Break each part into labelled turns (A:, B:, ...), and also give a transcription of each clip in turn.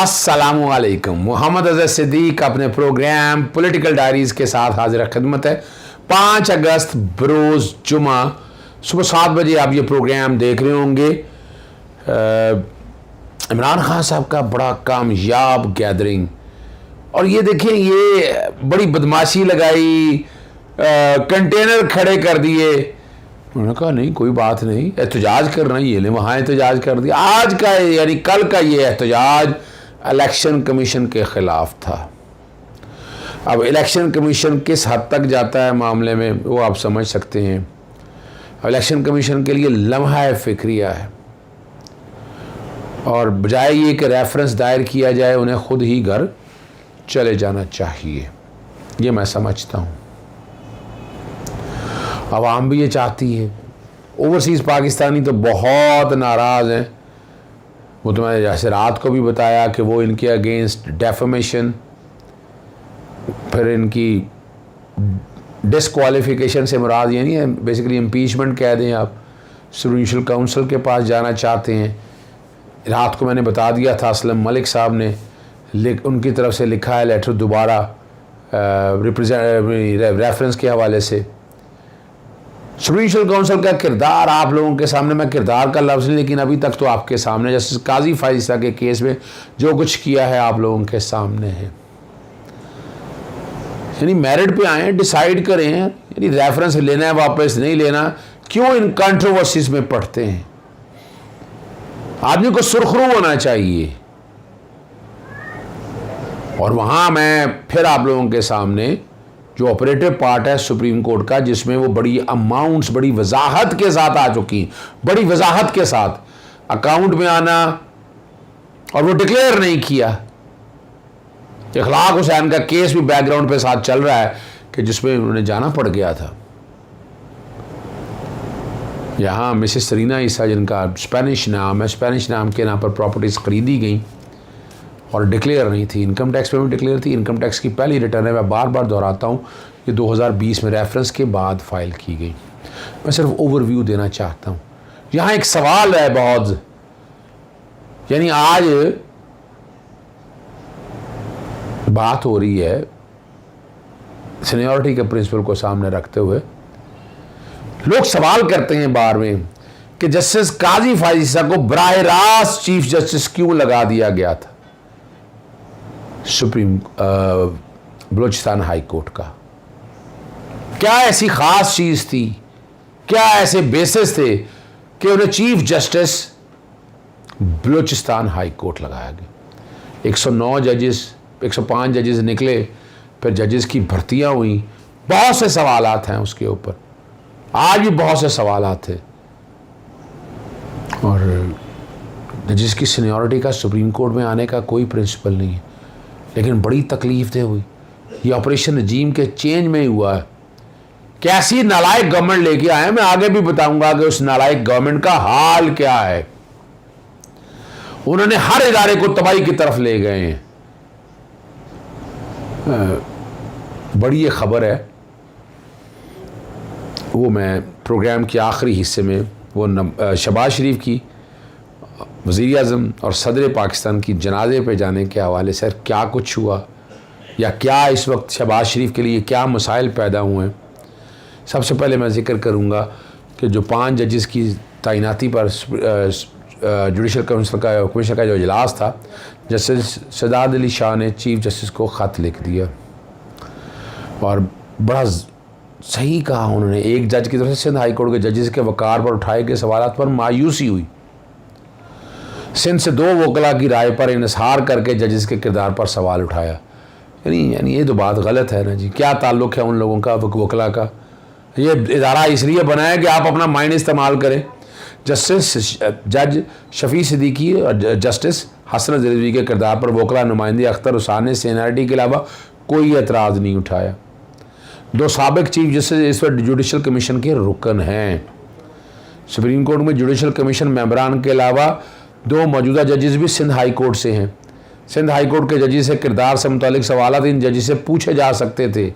A: अस्सलामुअलैकुम। मोहम्मद अज़हर सिद्दीक अपने programme political diaries के साथ हाजिर खिदमत है। 5 अगस्त बरोज़ जुमा सुबह 7 बजे आप ये प्रोग्राम देख रहे होंगे। इमरान खान साहब का बड़ा कामयाब गैदरिंग, और ये देखें, ये बड़ी बदमाशी लगाई, कंटेनर खड़े कर दिए। उन्होंने कहा नहीं कोई बात नहीं, एहतजाज करना, ये ले वहाँ एहतजाज कर दिया। आज का यानी कल का ये एहतजाज इलेक्शन कमीशन के ख़िलाफ़ था। अब इलेक्शन कमीशन किस हद तक जाता है मामले में वो आप समझ सकते हैं। इलेक्शन कमीशन के लिए लम्हा फ़िक्रिया है, और बजाय ये कि रेफरेंस दायर किया जाए उन्हें ख़ुद ही घर चले जाना चाहिए, ये मैं समझता हूँ। आवाम भी ये चाहती है। ओवरसीज़ पाकिस्तानी तो बहुत नाराज़ हैं। वो तो मैंने जैसे रात को भी बताया कि वो इनके अगेंस्ट डेफमेशन, फिर इनकी डिसक्वालिफिकेशन से मुराद ये नहीं है, बेसिकली इम्पीचमेंट कह दें आप, जुडिशल काउंसिल के पास जाना चाहते हैं। रात को मैंने बता दिया था, असलम मलिक साहब ने उनकी तरफ से लिखा है लेटर दोबारा रेफरेंस के हवाले से। जुडिशल काउंसिल का किरदार आप लोगों के सामने, मैं किरदार का लफ्ज़ नहीं, लेकिन अभी तक तो आपके सामने जस्टिस काजी फायज़ा के केस में जो कुछ किया है आप लोगों के सामने है। यानी मेरिट पे आए, डिसाइड करें, यानी रेफरेंस लेना है वापस नहीं लेना, क्यों इन कंट्रोवर्सीज में पढ़ते हैं। आदमी को सुरखरू होना चाहिए। और वहाँ मैं फिर आप लोगों के सामने जो ऑपरेटिव पार्ट है सुप्रीम कोर्ट का, जिसमें वो बड़ी अमाउंट्स बड़ी वजाहत के साथ आ चुकी, बड़ी वजाहत के साथ अकाउंट में आना, और वो डिक्लेयर नहीं किया। इखलाक हुसैन का केस भी बैकग्राउंड पे साथ चल रहा है कि जिसमें उन्हें जाना पड़ गया था। यहाँ मिसेस सरीना ईसा, जिनका स्पेनिश नाम है, स्पेनिश नाम के नाम पर प्रॉपर्टीज़ खरीदी गई और डिक्लेयर नहीं थी। इनकम टैक्स पे भी डिक्लेयर थी। इनकम टैक्स की पहली रिटर्न है, मैं बार बार दोहराता हूँ, ये 2020 में रेफरेंस के बाद फाइल की गई। मैं सिर्फ ओवरव्यू देना चाहता हूँ। यहाँ एक सवाल है बहुत, यानी आज बात हो रही है सीनियरिटी के प्रिंसिपल को सामने रखते हुए, लोग सवाल करते हैं बार में कि जस्टिस काजी फायज़ा को बराह रास्त चीफ जस्टिस क्यों लगा दिया गया था सुप्रीम बलूचिस्तान हाई कोर्ट का। क्या ऐसी खास चीज थी, क्या ऐसे बेसिस थे कि उन्हें chief justice Balochistan high court लगाया गया। 109 जजेस, 105 जजेस निकले, फिर जजेस की भर्तियां हुई। बहुत से सवालात हैं उसके ऊपर, आज भी बहुत से सवालात थे। और जजेस की सीनियरिटी का सुप्रीम कोर्ट में आने का कोई प्रिंसिपल नहीं है, लेकिन बड़ी तकलीफ हुई। ये ऑपरेशन रजीम के चेंज में ही हुआ है। कैसी नालायक गवर्नमेंट लेके आए, मैं आगे भी बताऊंगा कि उस नालायक गवर्नमेंट का हाल क्या है। उन्होंने हर इदारे को तबाही की तरफ ले गए हैं। बड़ी ये खबर है, वो मैं प्रोग्राम के आखिरी हिस्से में वो शहबाज शरीफ की वज़ीर आज़म और सदर पाकिस्तान की जनाजे पे जाने के हवाले से क्या कुछ हुआ, या क्या इस वक्त शहबाज शरीफ के लिए क्या मसाइल पैदा हुए हैं। सबसे पहले मैं ज़िक्र करूँगा कि जो 5 जजेस की तैनाती पर जुडिशल काउंसिल का कमीशन का जो इजलास था, जस्टिस सजाद अली शाह ने चीफ जस्टिस को ख़त लिख दिया, और बड़ा सही कहा उन्होंने। एक जज की तरफ से सिंध हाई कोर्ट के जजेस के वकार पर उठाए गए सवालात पर मायूसी हुई। सिंध से 2 वकला की राय पर इन्हिसार करके जजेस के किरदार पर सवाल उठाया। यानी ये तो बात गलत है ना जी। क्या ताल्लुक़ है उन लोगों का वकला का? ये इदारा इसलिए बनाया कि आप अपना माइंड इस्तेमाल करें। जस्टिस जज शफी सिद्दीकी और जस्टिस हसन रिजवी के किरदार पर वकला नुमाइंदे अख्तर हुसैन ने सीनियरिटी के अलावा कोई एतराज़ नहीं उठाया। 2 साबिक चीफ जस्टिस इस वक्त जुडिशल कमीशन के रुकन हैं। सुप्रीम कोर्ट में जुडिशल कमीशन मेंबरान के अलावा 2 मौजूदा जजेस भी सिंध हाई कोर्ट से हैं। सिंध हाई कोर्ट के जजेस से किरदार से मुतालिक सवाल इन जजेस से पूछे जा सकते थे।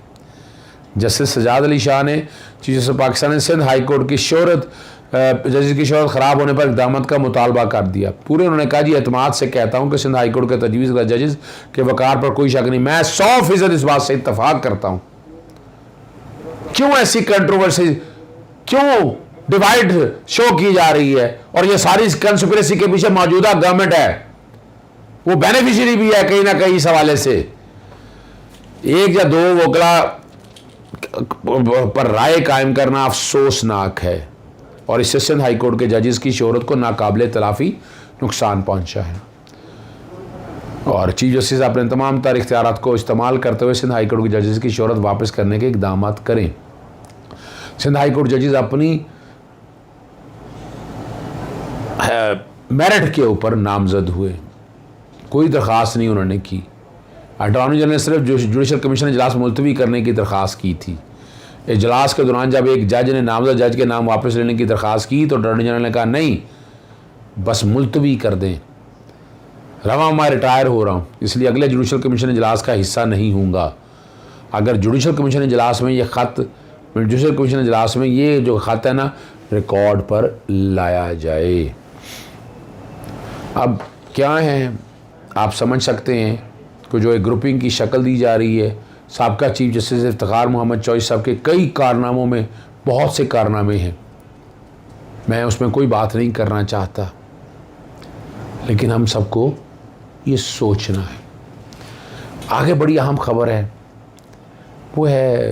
A: जस्टिस सजाद अली शाह ने चीफ जस्टिस पाकिस्तान ने सिंध हाई कोर्ट की शोहरत जजेस की शोहरत ख़राब होने पर इक़दाम का मुतालबा कर दिया। पूरे उन्होंने कहा जी एतमाद से कहता हूँ कि सिंध हाई कोर्ट के तजवीज़ का जजेस के वक़ार पर कोई शक नहीं। मैं 100% इस बात से इत्तफाक करता हूँ। क्यों ऐसी कंट्रोवर्सी, क्यों डिवाइड शो की जा रही है? और ये सारी कंस्पिरेसी के पीछे मौजूदा गवर्नमेंट है, वो बेनिफिशियरी भी है कहीं ना कहीं इस हवाले से। एक या दो वकला पर राय कायम करना अफसोसनाक है और इससे सिंध हाई कोर्ट के जजेस की शोहरत को नाकाबिले तलाफी नुकसान पहुंचा है। और चीफ जस्टिस अपने तमाम तर इख्तियारात को इस्तेमाल करते हुए सिंध हाई कोर्ट के जजेस की शोहरत वापस करने के इक़दाम करें। सिंध हाई कोर्ट जजेस अपनी मेरिट के ऊपर नामजद हुए, कोई दरख्वास्त नहीं उन्होंने की। अटॉर्नी जनरल ने सिर्फ जुडिशल कमीशन इजलास मुलतवी करने की दरख्वास्त की थी। इजलास के दौरान जब एक जज ने नामजद जज के नाम वापस लेने की दरख्वास्त की तो अटॉर्नी जनरल ने कहा नहीं, बस मुलतवी कर दें, रवा मैं रिटायर हो रहा हूँ, इसलिए अगले जुडिशल कमीशन इजलास का हिस्सा नहीं हूँगा। अगर जुडिशल कमीशन इजलास में ये ख़त, जुडिशल कमीशन इजलास में ये जो ख़त है ना, रिकॉर्ड पर लाया जाए। अब क्या है, आप समझ सकते हैं कि जो एक ग्रुपिंग की शक्ल दी जा रही है। साबका चीफ जस्टिस इफ्तिखार मोहम्मद चौधरी साहब के कई कारनामों में बहुत से कारनामे हैं, मैं उसमें कोई बात नहीं करना चाहता, लेकिन हम सबको ये सोचना है। आगे बड़ी अहम खबर है, वो है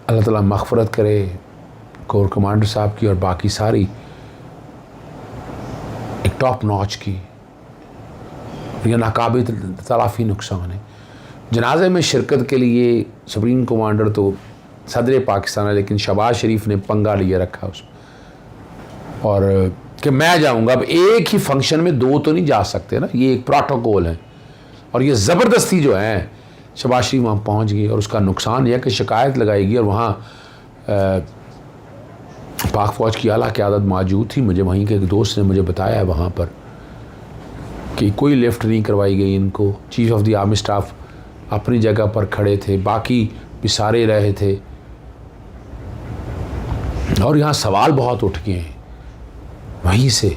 A: अल्लाह ताला मग़फ़िरत करे कोर कमांडर साहब की और बाकी सारी एक टॉप नॉच की, यह नाकाबिल तलाफ़ी नुकसान है। जनाजे में शिरकत के लिए सुप्रीम कमांडर तो सदर पाकिस्तान है, लेकिन शहबाज शरीफ ने पंगा लिए रखा उसमें, और कि मैं जाऊंगा। अब एक ही फंक्शन में दो तो नहीं जा सकते ना, ये एक प्रोटोकॉल है। और ये ज़बरदस्ती जो है, शहबाज शरीफ वहाँ पहुँच गई और उसका नुकसान यह कि शिकायत लगाएगी। और वहाँ पाक फ़ौज की आला क़यादत मौजूद थी, मुझे वहीं के एक दोस्त ने मुझे बताया है वहाँ पर कि कोई लिफ्ट नहीं करवाई गई इनको। Chief of the army staff अपनी जगह पर खड़े थे, बाकी भी सारे रहे थे। और यहाँ सवाल बहुत उठ गए हैं वहीं से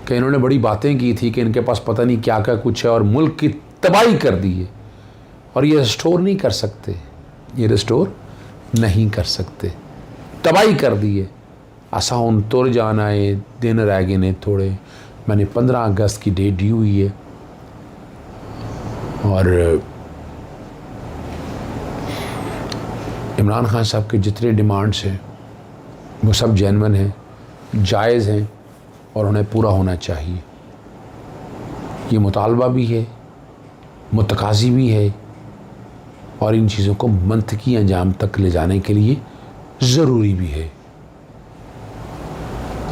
A: कि इन्होंने बड़ी बातें की थी कि इनके पास पता नहीं क्या क्या कुछ है और मुल्क की तबाही कर दी है, और ये रिस्टोर नहीं कर सकते, ये रिस्टोर नहीं कर सकते, तबाही कर दी है। असा हूँ तुर जाना है, दिन रह गए ने थोड़े। मैंने 15 अगस्त की डेट दी हुई है और इमरान खान साहब के जितने डिमांड्स हैं वो सब जेन्युइन हैं, जायज़ हैं और उन्हें पूरा होना चाहिए। ये मुतालबा भी है, मुतकाज़ी भी है, और इन चीज़ों को मंतकी अंजाम तक ले जाने के लिए ज़रूरी भी है।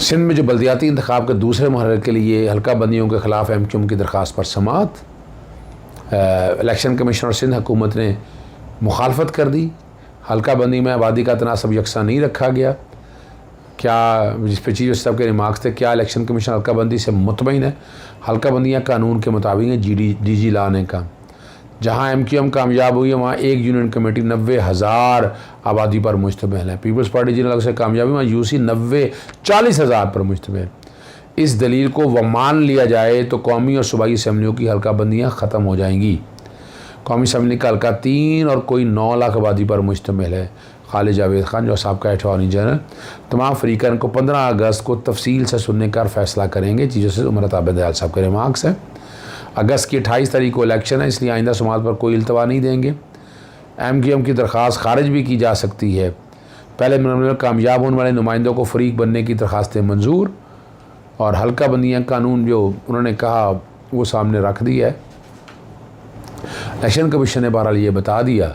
A: सिंध में जो बल्दियाती इंतखाब के दूसरे मरहले के लिए हल्का बंदियों के ख़िलाफ़ MQM की दरख्वास्त पर समाअत, इलेक्शन कमीशन और सिंध हुकूमत ने मुखालफत कर दी। हल्का बंदी में आबादी का तनासब यकसा नहीं रखा गया। क्या, जिस पर चीफ जस्टिस साहब के रिमार्क्स थे, क्या इलेक्शन कमीशन हल्का बंदी से मुतमईन है? हल्का बंदियाँ कानून के मुताबिक हैं, DG लाने का। जहाँ MQM कामयाब हुई है वहाँ एक यूनियन कमेटी 90,000 आबादी पर मुश्तमिल है। पीपल्स पार्टी जिन अलग से कामयाबी वहाँ UC 40,000 पर मुश्तमिल। इस दलील को व मान लिया जाए तो कौमी और सूबाई असम्बलियों की हल्का बंदियाँ ख़त्म हो जाएंगी। कौमी असम्बली का हल्का 3 और कोई 9 लाख आबादी पर मुश्तमिल है। खालिद जावेद खान जो साहब का अटॉर्नी जनरल तमाम फ़रीक़ान को 15 अगस्त को तफसील से सुनने का फ़ैसला करेंगे। चीफ जस्टिस उमर आबिद दयाल साहब के रिमार्क्स हैं। अगस्त की 28 तारीख को इलेक्शन है, इसलिए आइंदा समात पर कोई इल्तवा नहीं देंगे। MQM की दरख्वास्त खारिज भी की जा सकती है। पहले मरहले में कामयाब होने वाले नुमाइंदों को फ़रीक बनने की दरख्वास्तें मंजूर, और हल्का बंदियाँ कानून जो उन्होंने कहा वो सामने रख दिया है। इलेक्शन कमीशन ने बहरहाल ये बता दिया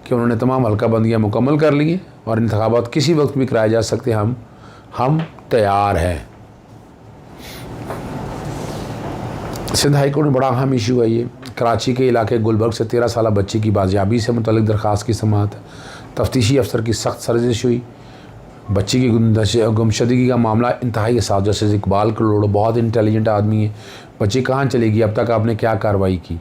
A: कि उन्होंने तमाम हल्का बंदियाँ मुकम्मल कर ली हैं और इंतखाबात किसी वक्त भी कराए जा सकते हैं, हम तैयार हैं। सिंध हाई कोर्ट में बड़ा अहम इशू है ये। कराची के इलाके गुलबर्ग से 13 साल बच्ची की बाजियाबी से मुतल्लिक दरख्वास्त की समाअत। तफ्तीशी अफसर की सख्त सर्जिश हुई। बच्ची की गुमशदगी का मामला इंतहाई हसास। जस्टिस इकबाल करोड़ो बहुत इंटेलिजेंट आदमी है। बच्ची कहाँ चलेगी, अब तक आपने क्या कार्रवाई की?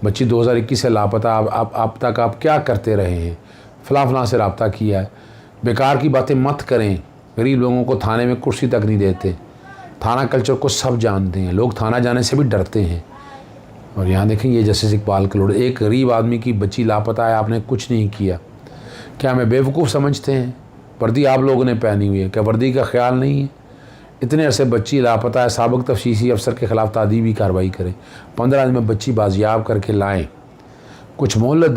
A: बच्ची 2021 से लापता, अब तक आप क्या करते रहे हैं? फ़लाँ से रब्ता किया है। बेकार की बातें मत करें, गरीब लोगों को थाने में कुर्सी तक नहीं देते। थाना कल्चर को सब जानते हैं, लोग थाना जाने से भी डरते हैं। और यहाँ देखें ये जस्टिस इकबाल कलोड़, एक गरीब आदमी की बच्ची लापता है, आपने कुछ नहीं किया। क्या हमें बेवकूफ़ समझते हैं? वर्दी आप लोगों ने पहनी हुई है, क्या वर्दी का ख्याल नहीं है? इतने अरसे बच्ची लापता है, साबिक तफ्तीशी अफसर के ख़िलाफ़ तादीबी कार्रवाई करें, 15 दिन में बच्ची बाजियाब करके लाएँ, कुछ मोहलत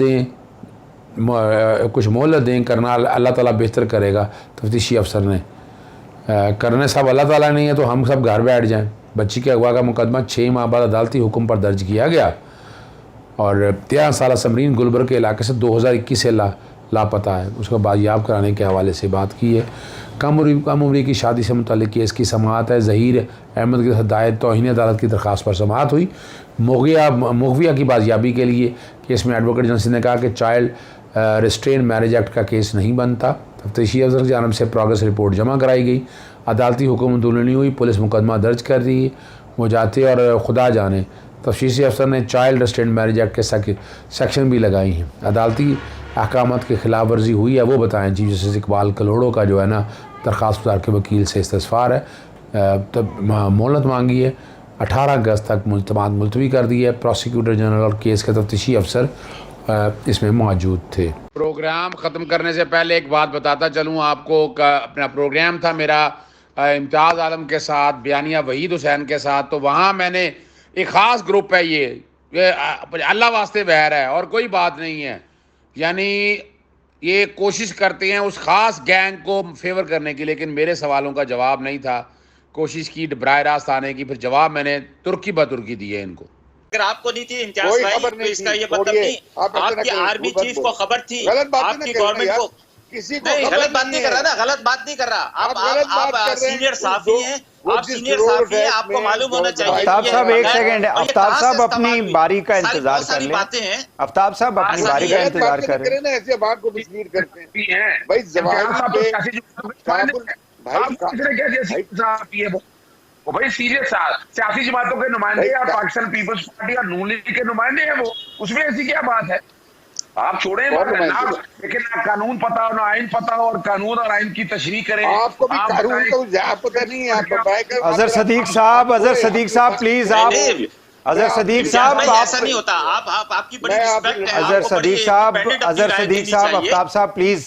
A: दें, करना अल्लाह ताला बेहतर करेगा। तफ्तीशी अफसर ने करने सब अल्लाह ताला नहीं है तो हम सब घर बैठ जाएं। बच्ची के अगवा का मुकदमा 6 माह बाद अदालती हुक्म पर दर्ज किया गया और 13 साल समरीन गुलबर्ग के इलाके से 2021 से लापता है। उसको बाजियाब कराने के हवाले से बात की है। कम उम्री की शादी से मुतल्लिक केस की समाअत है। ज़हीर अहमद के हदायत तौहीन अदालत की दरख्वास्त पर समाअत हुई। मुगविया की बाजियाबी के लिए केस में एडवोकेट जनरल ने कहा कि चाइल्ड रिस्ट्रेन मैरिज एक्ट का केस नहीं बनता। तफ्तीशी अफसर की जानब से प्रोग्रेस रिपोर्ट जमा कराई गई। अदालती हुक्म मंजूर नहीं हुई, पुलिस मुकदमा दर्ज कर रही है। वो जाते और खुदा जाने तफ्तीशी अफसर ने चाइल्ड रिस्ट्रेन मैरिज एक्ट के सेक्शन भी लगाई हैं। अदालती अहकामात की खिलाफ वर्जी हुई है वो बताएं। चीफ जस्टिस इकबाल कलोड़ो का जो है ना दरख्वास्त गुजार के वकील से इस्तफसार है, तब मोहलत मांगी है। 18 अगस्त तक मुलतवी कर दी है। प्रोसिक्यूटर जनरल और केस के तफ्तीशी अफसर इसमें मौजूद थे।
B: प्रोग्राम ख़त्म करने से पहले एक बात बताता चलूँ आपको, अपना प्रोग्राम था मेरा इम्तियाज़ आलम के साथ, बयानिया वहीद हुसैन के साथ। तो वहाँ मैंने एक ख़ास ग्रुप है, ये अल्लाह वास्ते बहर है और कोई बात नहीं है, यानी ये कोशिश करते हैं उस ख़ास गैंग को फेवर करने की, लेकिन मेरे सवालों का जवाब नहीं था। कोशिश की बराह रास्त आने की, फिर जवाब मैंने तुर्की बतुर्की दिए इनको।
C: अगर आपको नहीं थी इम्तियाज भाई तो इसका ये मतलब नहीं, आपकी आर्मी चीफ को खबर थी, आपकी गवर्नमेंट को किसी को नहीं, गलत बात नहीं कर रहा ना, गलत बात नहीं कर रहा। आप सीनियर साफी हैं, आप सीनियर साफी हैं, आपको मालूम होना चाहिए।
D: आफ्ताब साहब एक सेकंड, आफ्ताब साहब अपनी बारी का इंतजार कर लें। आफ्ताब साहब अपनी बारी का इंतजार करें।
E: ऐसे बात को मिसलीड करते हैं भाई, जवाब
F: वो भाई सीरियस सियासी जमातों के नुमाइंदे या पाकिस्तान पीपल्स पार्टी या नून लीग के नुमाइंदे हैं वो, उसमें ऐसी क्या बात है? आप छोड़े ना, लेकिन ना कानून पता हो ना आइन पता हो, और कानून और आइन की तशरीह करें।
E: आपको भी कानून तो पता नहीं है।
D: अजहर सदीक साहब, अजहर सदीक साहब प्लीज, आप अजहर सदीक साहब,
C: ऐसा नहीं होता। आप आपकी बड़ी रिस्पेक्ट है।
D: अजहर सदीक साहब, अजहर सदीक साहब, आफ्ताब साहब प्लीज।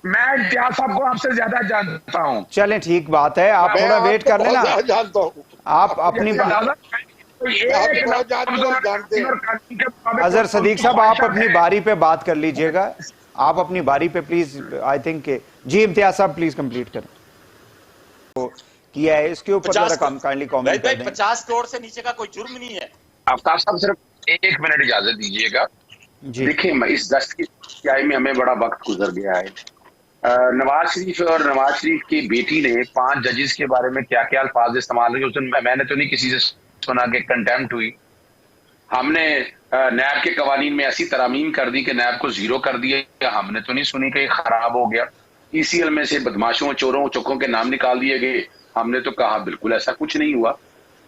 F: मैं इम्तियाज साहब को आपसे ज्यादा जानता हूँ।
D: चलें ठीक बात है, आप थोड़ा वेट कर लेना।
E: जानता हूँ
D: आप अपनी अजहर सदीक साहब आप अपनी बारी पे बात कर लीजिएगा, आप अपनी बारी पे प्लीज। आई थिंक जी इम्तियाज साहब प्लीज कंप्लीट करें। तो किया है इसके ऊपर जरा काइंडली कमेंट कर दें।
C: 50 करोड़ से नीचे का कोई जुर्म नहीं है।
F: आफ्ताब साहब सिर्फ 1 मिनट इजाजत दीजिएगा। देखिए इस दस्त की स्याही में हमें बड़ा वक्त गुजर गया है। नवाज शरीफ और नवाज शरीफ की बेटी ने 5 जजेस के बारे में क्या क्या अल्फाज इस्तेमाल किए, उस दिन मैंने तो नहीं किसी से सुना कि कंटेम्प्ट हुई। हमने नैब के कवानीन में ऐसी तरामीम कर दी कि नैब को 0 कर दिया, हमने तो नहीं सुनी कि खराब हो गया। ECL में से बदमाशों चोरों चौकों के नाम निकाल दिए गए, हमने तो कहा बिल्कुल ऐसा कुछ नहीं हुआ।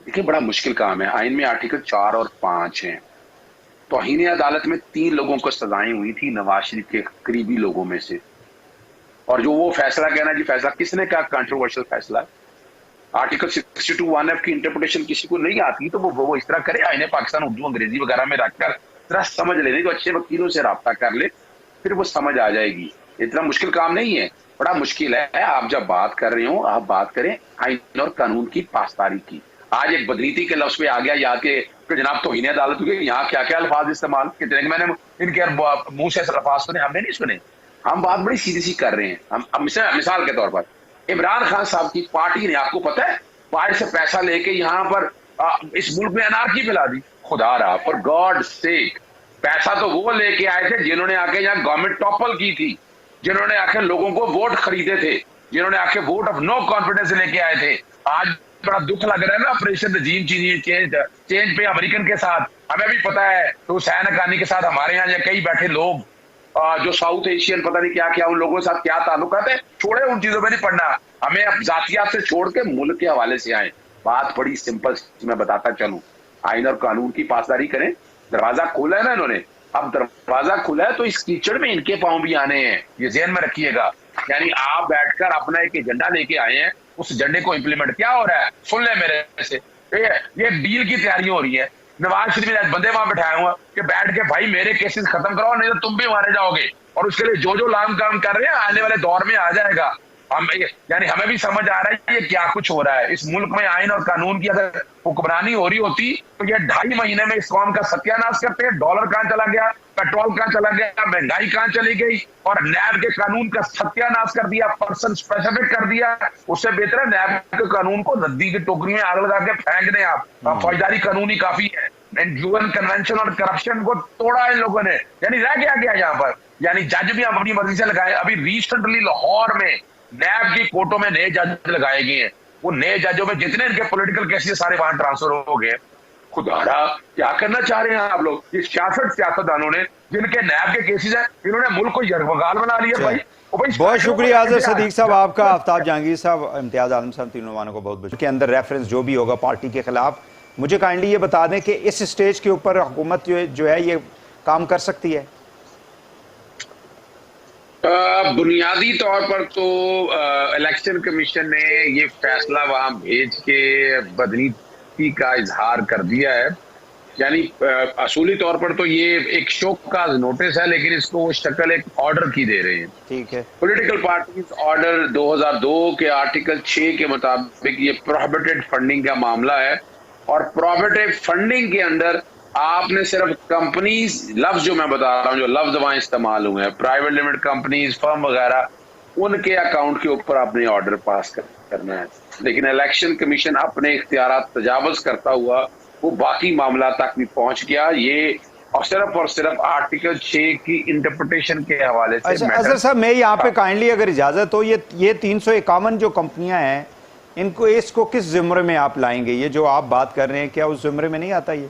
F: देखिए बड़ा मुश्किल काम है। आइन में आर्टिकल 4 और 5 हैं। तौहीन अदालत में 3 लोगों को सजाएं हुई थी, नवाज शरीफ के करीबी लोगों में से। और जो वो फैसला कहना जी फैसला किसने कहा कंट्रोवर्शियल फैसला, आर्टिकल 62(1)(f) की इंटरप्रिटेशन किसी को नहीं आती तो वो इस तरह करे, आईने पाकिस्तान उर्दू अंग्रेजी वगैरह में रखकर जरा समझ लेने को, अच्छे वकीलों से रब्ता कर ले, फिर वो समझ आ जाएगी। इतना मुश्किल काम नहीं है, बड़ा मुश्किल है। आप जब बात कर रहे हो आप बात करें आइन और कानून की पासदारी की। आज एक बदनीति के लफ्ज पे आ गया याद के जनाब तौहीन अदालत हुई, यहाँ क्या क्या अल्फाज इस्तेमाल कितने, मैंने इनके मुंह से अल्फाज सुने, हमने नहीं सुने। हम बात बड़ी सीधी सी कर रहे हैं। हम मिसाल के तौर पर इमरान खान साहब की पार्टी ने, आपको पता है, बाहर से पैसा लेके यहाँ पर इस मुल्क में अनारकी फैला दी। खुदा रहा, फॉर गॉड सेक, पैसा तो वो लेके आए थे जिन्होंने आके यहाँ गवर्नमेंट टॉपल की थी, जिन्होंने आके लोगों को वोट खरीदे थे, जिन्होंने आके वोट ऑफ नो कॉन्फिडेंस लेके आए थे। आज बड़ा दुख लग रहा है ना ऑपरेशन रजीम चेंज पे अमेरिकन के साथ। हमें भी पता है तो हुसैन हक्कानी के साथ हमारे यहाँ कई बैठे लोग जो साउथ एशियन पता नहीं क्या क्या, उन लोगों के साथ क्या ताल्लुकात है, छोड़े उन चीजों में नहीं पढ़ना। हमें अब जातियात से छोड़ के मुल्क के हवाले से आए। बात बड़ी सिंपल मैं बताता चलूं, आइन और कानून की पासदारी करें। दरवाजा खोला है ना इन्होंने, अब दरवाजा खुला है तो इस कीचड़ में इनके पांव भी आने हैं, ये ज़हन में रखिएगा। यानी आप बैठकर अपना एक एजेंडा लेके आए हैं, उस एजेंडे को इंप्लीमेंट क्या हो रहा है सुन ले मेरे से। ये डील की तैयारी हो रही है। नवाज शरीफ ने बंदे वहां बैठाए हुआ कि बैठ के भाई मेरे केसेस खत्म कराओ, नहीं तो तुम भी मारे जाओगे। और उसके लिए जो लाम काम कर रहे हैं आने वाले दौर में आ जाएगा। यानी हमें भी समझ आ रहा है ये क्या कुछ हो रहा है। इस मुल्क में आइन और कानून की अगर हुक्मरानी हो रही होती तो ये 2.5 महीने में इस कौम का सत्यानाश करते हैं। डॉलर कहां चला गया, पेट्रोल कहां चला गया, महंगाई कहां चली गई, और नैब के कानून का सत्यानाश कर दिया, पर्सन स्पेसिफिक कर दिया। उससे बेहतर है नैब के कानून को नदी की टोकरी में आग लगा के फेंक दें आप। फौजदारी कानून ही काफी है। यूएन कन्वेंशन और करप्शन को तोड़ा इन लोगों ने। यानी रह गया यहाँ पर, यानी जज भी अपनी मर्जी से लगाए। अभी रिसेंटली लाहौर में नैब की कोर्टों में नए जज लगाए गए हैं। वो नए जजों में जितने इनके पॉलिटिकल केसेस सारे वहां ट्रांसफर हो गए। खुदारा क्या करना चाह रहे हैं आप लोग? ये 66 सियासतदानों ने जिनके नैब के केसेस हैं, इन्होंने मुल्क को यरगमाल बना लिया भाई।
D: बहुत शुक्रिया आज़र सदीक साहब आपका, आफ्ताब जहांगीर साहब, इम्तियाज आलम साहब, तीनों मानों को बहुत बहुत के अंदर रेफरेंस जो भी होगा पार्टी के खिलाफ। मुझे काइंडली ये बता दें कि इस स्टेज के ऊपर हुकूमत जो है ये काम कर सकती है?
F: बुनियादी तौर पर तो इलेक्शन कमीशन ने ये फैसला वहां भेज के बदनीति का इजहार कर दिया है। यानी असूली तौर पर तो ये एक शोक का नोटिस है, लेकिन इसको वो शक्ल एक ऑर्डर की दे रहे हैं।
D: ठीक है।
F: पॉलिटिकल पार्टीज ऑर्डर 2002 के आर्टिकल 6 के मुताबिक ये प्रोहिबिटेड फंडिंग का मामला है। और प्रोहिबिटेड फंडिंग के अंदर आपने सिर्फ कंपनीज, लफ्ज जो मैं बता रहा हूँ, जो लफ्ज वहां इस्तेमाल हुए हैं, प्राइवेट लिमिटेड कंपनीज, फर्म वगैरह, उनके अकाउंट के ऊपर आपने ऑर्डर पास करना है। लेकिन इलेक्शन कमीशन अपने इख्तियारात तजावुज करता हुआ वो बाकी मामला तक भी पहुंच गया। ये और सिर्फ आर्टिकल 6 की इंटरप्रिटेशन के हवाले से।
D: अच्छा अजहर साहब, मैं यहाँ पे काइंडली अगर इजाजत हो, ये 351 जो कंपनियां हैं, इसको किस जिम्रे में आप लाएंगे? ये जो आप बात कर रहे हैं, क्या उस जिम्रे में नहीं आता ये?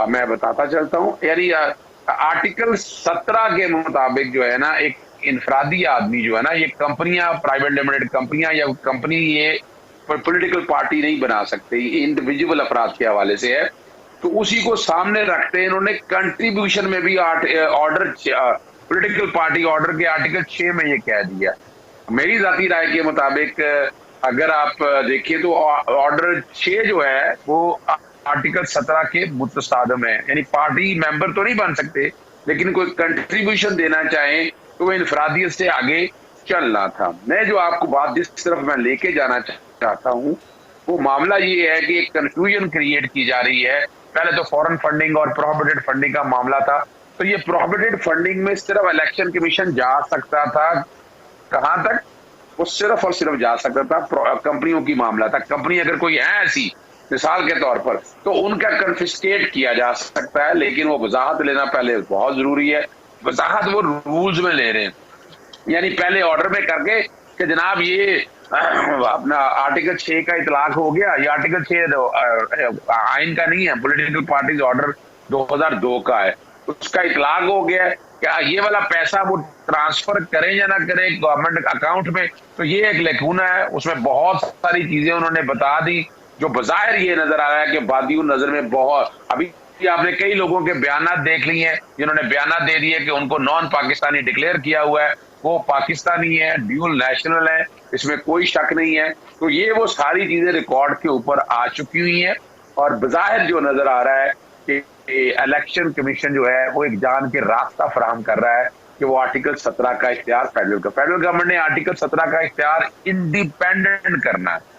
F: मैं बताता चलता हूँ। यानी आर्टिकल 17 के मुताबिक जो है ना, एक इनफरादी आदमी जो है ना, ये कंपनियां, प्राइवेट लिमिटेड कंपनियां या कंपनी, ये पॉलिटिकल पार्टी नहीं बना सकते, ये इंडिविजुअल अफराद के हवाले से है। तो उसी को सामने रखते इन्होंने कंट्रीब्यूशन में भी ऑर्डर, पॉलिटिकल पार्टी ऑर्डर के आर्टिकल 6 में ये कह दिया। मेरी जाती राय के मुताबिक अगर आप देखिए तो ऑर्डर 6 जो है वो आर्टिकल 17 के मुतसादम है। यानी पार्टी मेंबर तो नहीं बन सकते, लेकिन कोई कंट्रीब्यूशन देना चाहे तो वो इनफरादियत से आगे चलना था। मैं जो आपको बात जिस तरफ मैं लेके जाना चाहता हूँ, वो मामला ये है कि एक कंफ्यूजन क्रिएट की जा रही है। पहले तो फॉरेन फंडिंग और प्रोहिबिटेड फंडिंग का मामला था। तो ये प्रोहिबिटेड फंडिंग में सिर्फ इलेक्शन कमीशन जा सकता था। कहां तक? वो सिर्फ और सिर्फ जा सकता था कंपनियों की मामला था। कंपनी अगर कोई है ऐसी, मिसाल के तौर पर, तो उनका कन्फिस्केट किया जा सकता है। लेकिन वो वजाहत लेना पहले बहुत जरूरी है। वजाहत वो रूल्स में ले रहे हैं। यानी पहले ऑर्डर में करके कि जनाब ये अपना आर्टिकल 6 का इतलाक हो गया। ये आर्टिकल 6 आइन का नहीं है, पॉलिटिकल पार्टीज ऑर्डर 2002 का है। उसका इतलाक हो गया। क्या ये वाला पैसा वो ट्रांसफर करें या ना करें गवर्नमेंट अकाउंट में, तो ये एक लेखूना है। उसमें बहुत सारी चीजें उन्होंने बता दी जो बज़ाहिर ये नजर आ रहा है कि बादियों नजर में बहुत। अभी आपने कई लोगों के बयानात देख लिए हैं जिन्होंने बयानात दे दिए कि उनको नॉन पाकिस्तानी डिक्लेयर किया हुआ है, वो पाकिस्तानी है, ड्यूल नेशनल है, इसमें कोई शक नहीं है। तो ये वो सारी चीजें रिकॉर्ड के ऊपर आ चुकी हुई हैं। और बज़ाहिर जो नजर आ रहा है कि इलेक्शन कमीशन जो है वो एक जान के रास्ता फराहम कर रहा है कि वो आर्टिकल 17 का इख्तियार फेडरल गवर्नमेंट ने आर्टिकल 17 का इख्तियार इंडिपेंडेंट करना है।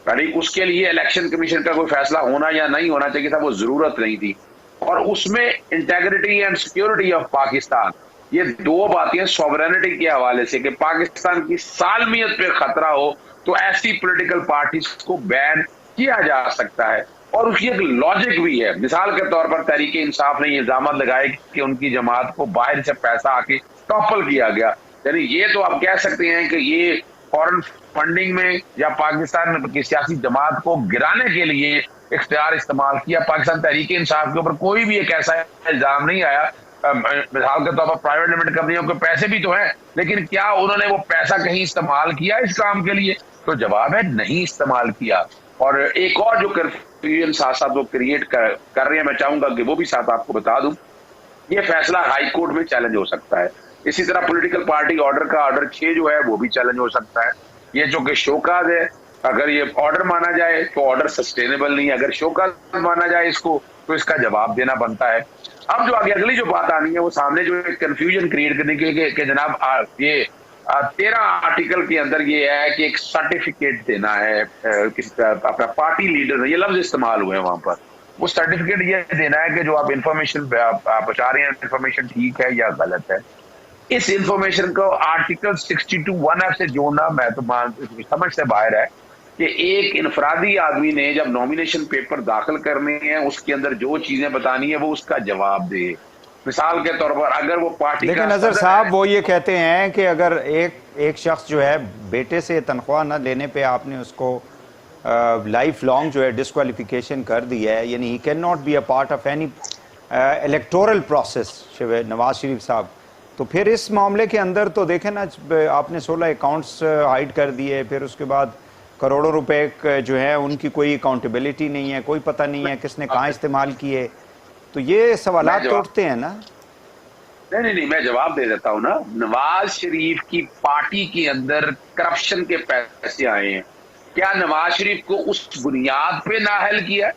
F: यानी उसके लिए इलेक्शन कमीशन का कोई फैसला होना या नहीं होना चाहिए था, वो जरूरत नहीं थी। और उसमें integrity and security of Pakistan, ये दो बातें सॉवरेनिटी के हवाले से कि पाकिस्तान की सालमियत पे खतरा हो तो ऐसी पॉलिटिकल पार्टीज को बैन किया जा सकता है। और उसकी एक लॉजिक भी है। मिसाल के तौर पर तहरीक इंसाफ ने इल्जाम लगाए कि उनकी जमात को बाहर से पैसा आके टॉपल किया गया। यानी ये तो आप कह सकते हैं कि ये फॉरेन फंडिंग में या पाकिस्तान की सियासी जमात को गिराने के लिए इख्तियार इस्तेमाल किया। पाकिस्तान तहरीक इंसाफ के ऊपर कोई भी एक ऐसा इल्जाम नहीं आया। मिसाल के तौर पर प्राइवेट लिमिटेड कंपनियों के पैसे भी तो हैं, लेकिन क्या उन्होंने वो पैसा कहीं इस्तेमाल किया इस काम के लिए? तो जवाब है नहीं इस्तेमाल किया। और एक और जो कंफ्यूजन साथ साथ वो क्रिएट कर रहे हैं, मैं चाहूंगा कि वो भी साथ आपको बता दूं। ये फैसला हाई कोर्ट में चैलेंज हो सकता है। इसी तरह पॉलिटिकल पार्टी ऑर्डर का ऑर्डर 6 जो है वो भी चैलेंज हो सकता है। ये जो कि शोकाज है, अगर ये ऑर्डर माना जाए तो ऑर्डर सस्टेनेबल नहीं है, अगर शोकाज माना जाए इसको तो इसका जवाब देना बनता है। अब जो आगे अगली जो बात आनी है वो सामने जो कंफ्यूजन क्रिएट करने के लिए कि जनाब ये 13 आर्टिकल के अंदर ये है कि एक सर्टिफिकेट देना है अपना पार्टी लीडर, ये लफ्ज इस्तेमाल हुए हैं वहां पर। वो सर्टिफिकेट ये देना है कि जो आप इंफॉर्मेशन पहुंचा रहे हैं इंफॉर्मेशन ठीक है या गलत है। इस इंफॉर्मेशन को आर्टिकल 62(1)(f) से जोड़ना मैं तो समझ से बाहर है कि एक इनफरादी आदमी ने जब नॉमिनेशन पेपर दाखिल करने हैं उसके अंदर जो चीजें बतानी है वो उसका जवाब दे। मिसाल के तौर पर अगर वो पार्टी,
D: लेकिन नजर साहब वो ये कहते हैं कि अगर एक शख्स जो है बेटे से तनख्वाह न लेने पे आपने उसको लाइफ लॉन्ग जो है डिस्क्वालिफिकेशन कर दिया है, यानी he can not be a part of any electoral process Nawaz Sharif साहब, तो फिर इस मामले के अंदर तो देखें ना, आपने 16 अकाउंट्स हाइड कर दिए, फिर उसके बाद करोड़ों रुपए जो है उनकी कोई अकाउंटेबिलिटी नहीं है, कोई पता नहीं है किसने कहाँ इस्तेमाल किए, तो ये सवालात तो उठते हैं ना।
F: नहीं, मैं जवाब दे देता हूँ ना। नवाज शरीफ की पार्टी के अंदर करप्शन के पैसे आए हैं, क्या नवाज शरीफ को उस बुनियाद पे नाअहल किया है?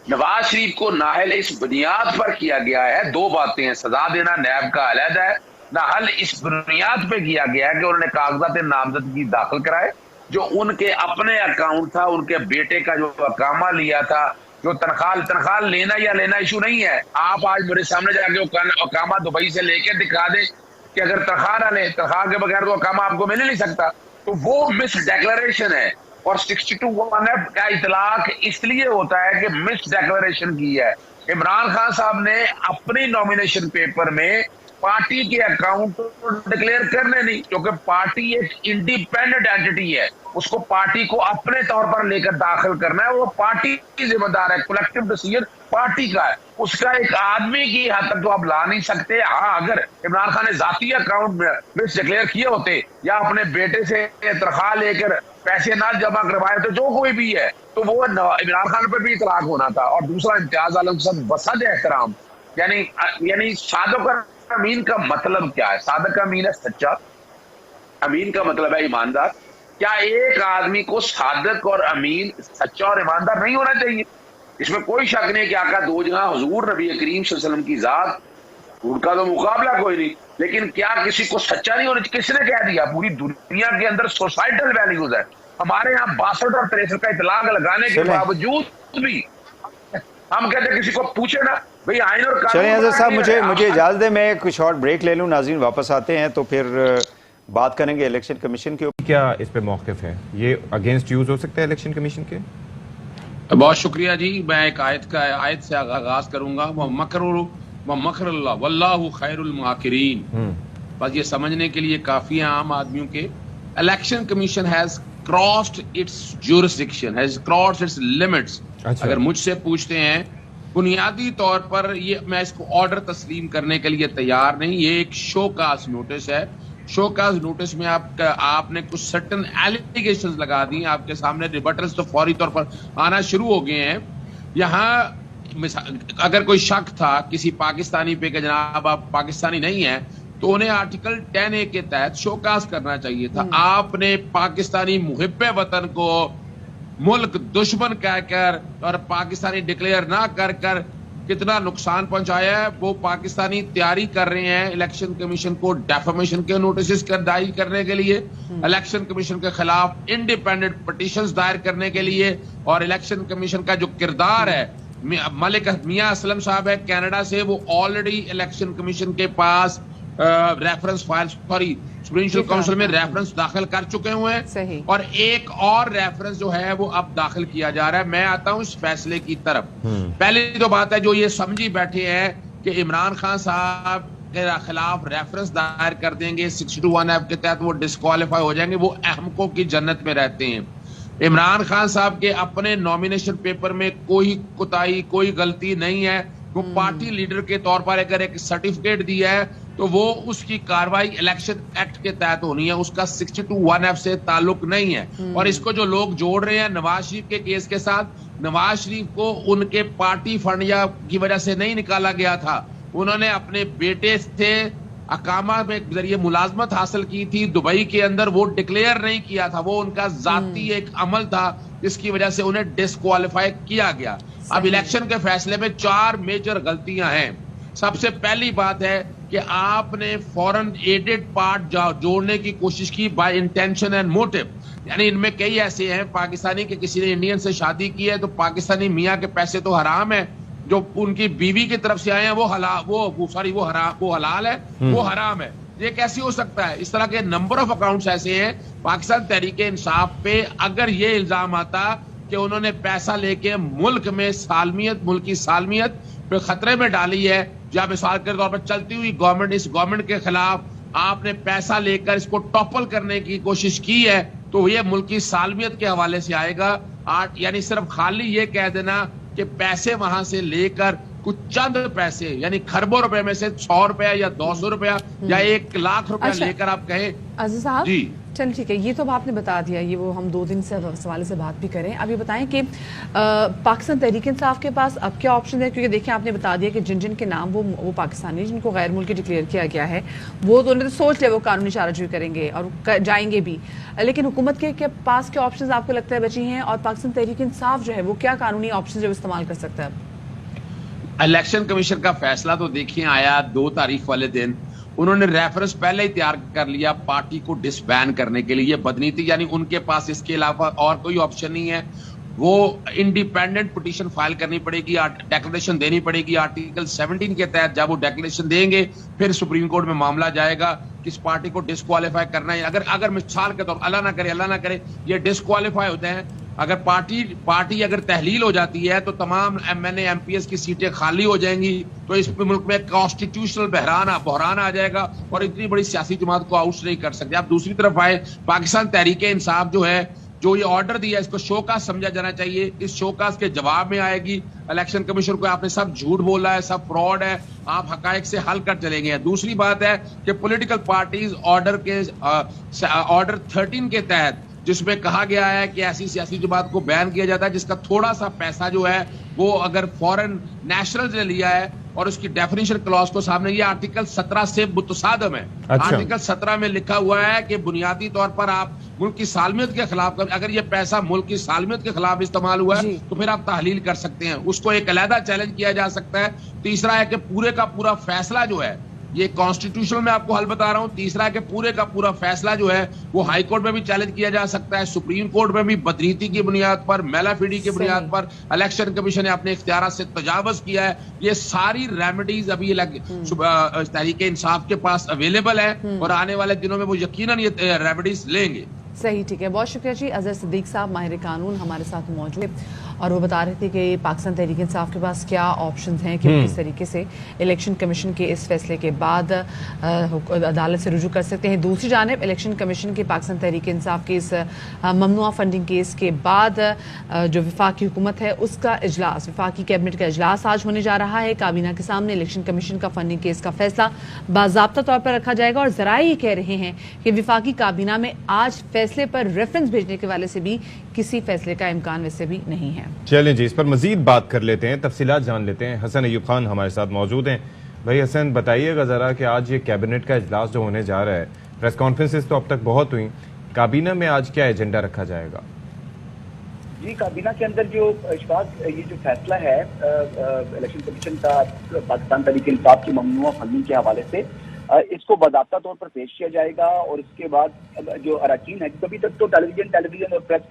F: नवाज शरीफ को नाअहल इस बुनियाद पर किया गया है। दो बातें हैं, सजा देना नैब का अलहदा है, नाअहल इस बुनियाद पे किया गया है कि उन्होंने कागजात नामजदगी दाखिल कराए, जो उनके अपने अकाउंट था, उनके बेटे का जो अकामा लिया था, जो तनख्वाह लेना या लेना इशू नहीं है। आप आज मेरे सामने जाके अकामा दुबई से लेके दिखा दे कि अगर तनख्वाह ना ले, तनख्वाह के बगैर तो अकामा आपको मिल नहीं सकता, तो वो मिस डिक्लेरेशन है। और 62(1)(f) का इतलाक इसलिए होता है कि मिस डिक्लेरेशन की है। इमरान खान साहब ने अपनी नॉमिनेशन पेपर में पार्टी के अकाउंट को डिक्लेयर करने नहीं, क्योंकि पार्टी एक इंडिपेंडेंट एंटिटी है, उसको पार्टी को अपने तौर पर लेकर दाखिल करना है, वो पार्टी की जिम्मेदार है, कलेक्टिव डिसीजन पार्टी का है, उसका एक आदमी की हद तक तो आप ला नहीं सकते। हाँ, अगर इमरान खान ने जाती अकाउंट में मिस डिक्लेयर किए होते या अपने बेटे से तनख्वाह लेकर पैसे ना जमा करवाए तो जो कोई भी है तो वो इमरान खान पर भी इतलाक होना था। और दूसरा, इम्तियाज आलम साहब बसद एहतराम, यानी सादक अमीन का मतलब क्या है? सादक अमीन है सच्चा, अमीन का मतलब है ईमानदार। क्या एक आदमी को सादक और अमीन, सच्चा और ईमानदार नहीं होना चाहिए? इसमें कोई शक नहीं कि आका दो जहां हुजूर नबी करीम सल्लल्लाहु अलैहि वसल्लम की जात, उनका तो मुकाबला कोई नहीं, लेकिन क्या किसी को सच्चा नहीं होना चाहिए? किसने कह दिया? पूरी दुनिया के अंदर सोसाइटल वैल्यूज है, हमारे यहाँ 62 और 63 का इतलाक लगाने के बावजूद भी हम कहते हैं किसी को पूछे ना भाई आइन और कानून।
D: चलिए अजहर साहब, मुझे इजाजत दें, मैं एक शॉर्ट ब्रेक ले लूं, नाज़रीन वापस आते हैं तो फिर बात करेंगे इलेक्शन कमीशन के ऊपर।
G: क्या इस पे मौक़िफ़ है, ये अगेंस्ट यूज हो सकता है इलेक्शन कमीशन के?
B: बहुत शुक्रिया जी। मैं एक आयत से आगाज करूंगा, मकरुल्लाह वल्लाहु खैरुल माकिरीन। बस ये समझने के लिए काफी है आम आदमियों के, election commission has crossed it's jurisdiction, has crossed it's limits. अगर मुझसे पूछते हैं बुनियादी तौर पर ये, मैं इसको ऑर्डर तस्लीम करने के लिए तैयार नहीं। ये एक शोकाज नोटिस है। शोकाज नोटिस में आपने कुछ सर्टन एलिगेशंस लगा दी, आपके सामने रिबटल्स तो फौरी तौर पर आना शुरू हो गए हैं। यहाँ अगर कोई शक था किसी पाकिस्तानी पे कि जनाब आप पाकिस्तानी नहीं है, तो उन्हें आर्टिकल 10A के तहत शोकाज करना चाहिए था। आपने पाकिस्तानी मुहिब्बे वतन को मुल्क दुश्मन कहकर और पाकिस्तानी डिक्लेयर ना कर कर कितना नुकसान पहुंचाया है। वो पाकिस्तानी तैयारी कर रहे हैं इलेक्शन कमीशन को डेफेमेशन के नोटिस दायर करने के लिए, इलेक्शन कमीशन के खिलाफ इंडिपेंडेंट पिटीशंस दायर करने के लिए। और इलेक्शन कमीशन का जो किरदार है, मलिक मियां असलम साहब है कनाडा से, वो ऑलरेडी इलेक्शन कमीशन के पास रेफरेंस फाइल सुप्रीम काउंसिल में रेफरेंस दाखिल कर चुके हुए हैं, और एक और रेफरेंस जो है वो अब दाखिल किया जा रहा है। मैं आता हूं इस फैसले की तरफ। पहली तो बात है, जो ये समझी बैठे हैं कि इमरान खान साहब के खिलाफ रेफरेंस दायर कर देंगे 62(1)(f) के तहत वो डिस्क्वालीफाई हो जाएंगे, वो अहमकों की जन्नत में रहते हैं। इमरान खान साहब के अपने नॉमिनेशन पेपर में कोई कोताही, कोई गलती नहीं है। वो पार्टी लीडर के तौर पर अगर एक सर्टिफिकेट दिया है तो वो उसकी कार्रवाई इलेक्शन एक्ट के तहत होनी है, उसका 62(1)(f) से ताल्लुक नहीं है। और इसको जो लोग जोड़ रहे हैं नवाज शरीफ के केस के साथ, नवाज शरीफ को उनके पार्टी फंड या की वजह से नहीं निकाला गया था, उन्होंने अपने बेटे से अकामा में जरिए मुलाजमत हासिल की थी दुबई के अंदर, वो डिक्लेयर नहीं किया था, वो उनका जाती एक अमल था जिसकी वजह से उन्हें डिस्क्वालीफाई किया गया। अब इलेक्शन के फैसले में 4 मेजर गलतियां हैं। सबसे पहली बात है कि आपने फॉरेन एडेड पार्ट जोड़ने की कोशिश की बाय इंटेंशन एंड मोटिव, यानी इनमें कई ऐसे हैं पाकिस्तानी के किसी ने इंडियन से शादी की है तो पाकिस्तानी मियाँ के पैसे तो हराम है, जो उनकी बीवी की तरफ से आए हैं वो हलाल है, वो हराम है। ये कैसे हो सकता है? इस तरह के नंबर ऑफ अकाउंट्स ऐसे हैं पाकिस्तान तहरीक इंसाफ पे। अगर ये इल्जाम आता कि उन्होंने पैसा लेके मुल्क में मुल्क की सालमियत पे खतरे में डाली है, या मिसाल के तौर पर चलती हुई गवर्नमेंट, इस गवर्नमेंट के खिलाफ आपने पैसा लेकर इसको टॉपल करने की कोशिश की है, तो ये मुल्क की सालमियत के हवाले से आएगा। यानी सिर्फ खाली ये कह देना कि पैसे वहां से लेकर कुछ चंद पैसे, यानी खरबों रुपए में से 100 रुपया या 200 रुपया या 1 लाख रुपया लेकर आप कहें।
H: अजीज साहब जी चल ठीक है, ये तो आपने बता दिया, ये वो हम 2 दिन से सवाल से बात भी करें। अब ये बताएं कि पाकिस्तान तहरीक इंसाफ के पास अब क्या ऑप्शन है? क्योंकि देखिए आपने बता दिया कि जिन के नाम वो पाकिस्तानी जिनको गैर मुल्की डिक्लेयर किया गया है, वो तो उन्हें तो सोच ले वो कानूनी चाराजोई करेंगे और जाएंगे भी, लेकिन हुकूमत के पास क्या ऑप्शन आपको लगता है बची हैं? और पाकिस्तान तहरीक इंसाफ जो है वो क्या कानूनी ऑप्शन जो इस्तेमाल कर सकता है?
B: इलेक्शन कमीशन का फैसला तो देखिए आया 2 तारीख वाले दिन, उन्होंने रेफरेंस पहले ही तैयार कर लिया पार्टी को डिसबैन करने के लिए। ये बदनीति, यानी उनके पास इसके अलावा और कोई ऑप्शन नहीं है। वो इंडिपेंडेंट पिटीशन फाइल करनी पड़ेगी, डेक्लेरेशन देनी पड़ेगी आर्टिकल 17 के तहत। जब वो डेक्लेरेशन देंगे फिर सुप्रीम कोर्ट में मामला जाएगा किस पार्टी को डिस्क्वालीफाई करना है। अगर मिसाल के तौर अल्लाह ना करे ये डिस्क्वालीफाई होते हैं, अगर पार्टी अगर तहलील हो जाती है तो तमाम MNA MPS की सीटें खाली हो जाएंगी, तो इस मुल्क में कॉन्स्टिट्यूशनल बहरान आ जाएगा और इतनी बड़ी सियासी जमात को आउट नहीं कर सकते। आप दूसरी तरफ आए, पाकिस्तान तहरीक इंसाफ जो ये ऑर्डर दिया इसको शोकाज समझा जाना चाहिए। इस शोकाज के जवाब में आएगी इलेक्शन कमीशन को आपने सब झूठ बोला है, सब फ्रॉड है, आप हकायक से हल कर चलेंगे। दूसरी बात है कि पॉलिटिकल पार्टीज ऑर्डर 13 के तहत जिसमें कहा गया है कि ऐसी सियासी जमात को बैन किया जाता है जिसका थोड़ा सा पैसा जो है वो अगर फॉरेन नेशनल ने लिया है, और उसकी डेफिनेशन क्लॉज को सामने, ये आर्टिकल 17 से मुतसादम है। आर्टिकल 17 में लिखा हुआ है कि बुनियादी तौर पर आप मुल्क की सालमियत के खिलाफ, अगर ये पैसा मुल्क की सालमियत के खिलाफ इस्तेमाल हुआ है तो फिर आप तहलील कर सकते हैं, उसको एक अलहदा चैलेंज किया जा सकता है। तीसरा है कि पूरे का पूरा फैसला जो है, ये कॉन्स्टिट्यूशनल में आपको हल बता रहा हूं, तीसरा है कि पूरे का पूरा फैसला जो है वो हाई कोर्ट में भी चैलेंज किया जा सकता है, सुप्रीम कोर्ट में भी बदनीति की बुनियाद पर, मेलाफिडी की बुनियाद पर इलेक्शन कमीशन ने अपने इख्तियार से तजावुज किया है। ये सारी रेमेडीज अभी तहरीक इंसाफ के पास अवेलेबल है और आने वाले दिनों में वो यकीनन ये रेमेडीज लेंगे।
H: सही, ठीक है, बहुत शुक्रिया जी। अजहर सिद्दीक साहब माहिर कानून हमारे साथ मौजूद है और वो बता रहे थे कि पाकिस्तान तहरीक इंसाफ के पास क्या ऑप्शंस हैं कि किस तरीके से इलेक्शन कमीशन के इस फैसले के बाद अदालत से रुजू कर सकते हैं। दूसरी जानिब इलेक्शन कमीशन के पाकिस्तान तहरीक इंसाफ के इस ममनुआ फंडिंग केस के बाद जो वफाकी हुकूमत है उसका इजलास, वफाकी कैबिनेट का इजलास आज होने जा रहा है। काबीना के सामने इलेक्शन कमीशन का फंडिंग केस का फैसला बाज़ाब्ता तौर पर रखा जाएगा और ज़राए ये कह रहे हैं कि वफाकी काबीना में आज फैसले पर रेफरेंस भेजने के वाले से भी किसी फैसले का इम्कान वैसे भी नहीं है।
G: चलें जी, इस पर मजीद बात कर लेते हैं, तफसीलात जान लेते हैं। हसन अयूब खान हमारे साथ मौजूद हैं। भाई हसन, बताइएगा ज़रा कि आज ये कैबिनेट का इजलास जो होने जा रहा है, प्रेस कॉन्फ्रेंसेस तो अब तक बहुत हुई, काबीना में आज क्या एजेंडा रखा जाएगा?
I: जी, काबीना के अंदर जो ये जो फैसला है इलेक्शन कमीशन का पाकिस्तान तहरीक इंसाफ की ममनुआ फंडिंग के हवाले से, इसको बाज़ाब्ता तौर पर पेश किया जाएगा और इसके बाद जो अरकान है, कभी तक तो टेलीविजन और प्रेस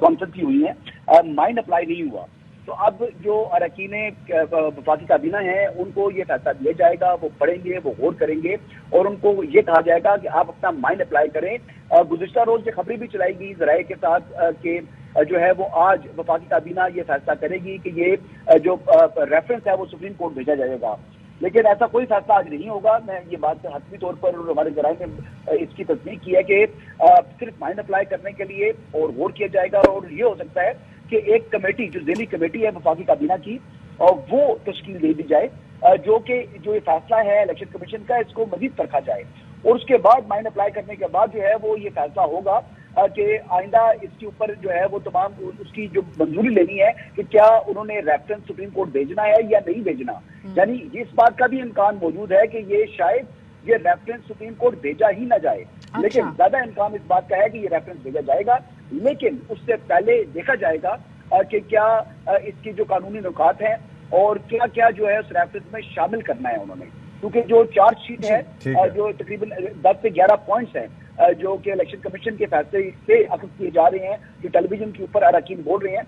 I: कॉन्फ्रेंस ही हुई है, माइन अप्लाई नहीं हुआ। तो अब जो अरकान वफाकी काबीना है उनको ये फैसला दिया जाएगा, वो पढ़ेंगे, वो गौर करेंगे और उनको ये कहा जाएगा कि आप अपना माइन अप्लाई करें। गुज़िश्ता रोज से खबरें भी चलाई गई ज़राए के साथ कि जो है वो आज वफाकी काबीना ये फैसला करेगी कि ये जो रेफरेंस है वो सुप्रीम कोर्ट भेजा जाएगा, लेकिन ऐसा कोई फैसला आज नहीं होगा। मैं ये बात हतमी तौर पर हमारे जराये ने इसकी तस्दीक की है कि सिर्फ माइन अप्लाई करने के लिए और गौर किया जाएगा और ये हो सकता है कि एक कमेटी जो ज़ेली कमेटी है वफाकी काबीना की और वो तश्कील दे दी जाए, जो ये फैसला है इलेक्शन कमीशन का इसको मजीद परखा जाए और उसके बाद माइन अप्लाई करने के बाद जो है वो ये फैसला होगा कि आइंदा इसके ऊपर जो है वो तमाम उसकी जो मंजूरी लेनी है कि क्या उन्होंने रेफरेंस सुप्रीम कोर्ट भेजना है या नहीं भेजना। यानी इस बात का भी इम्कान मौजूद है कि ये शायद ये रेफरेंस सुप्रीम कोर्ट भेजा ही ना जाए। लेकिन ज्यादा इम्कान इस बात का है कि ये रेफरेंस भेजा जाएगा, लेकिन उससे पहले देखा जाएगा कि क्या इसकी जो कानूनी नुकात हैं और क्या क्या जो है उस रेफरेंस में शामिल करना है उन्होंने, क्योंकि जो चार्जशीट है जो तकरीबन 10 से 11 पॉइंट्स हैं जो कि इलेक्शन कमीशन के फैसले से अखज़ किए जा रहे हैं, जो टेलीविजन के ऊपर अरकान बोल रहे हैं।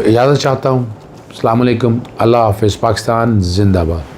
A: इजाज़त चाहता हूँ। अस्सलाम वालेकुम, अल्लाह हाफ़िज़, पाकिस्तान जिंदाबाद।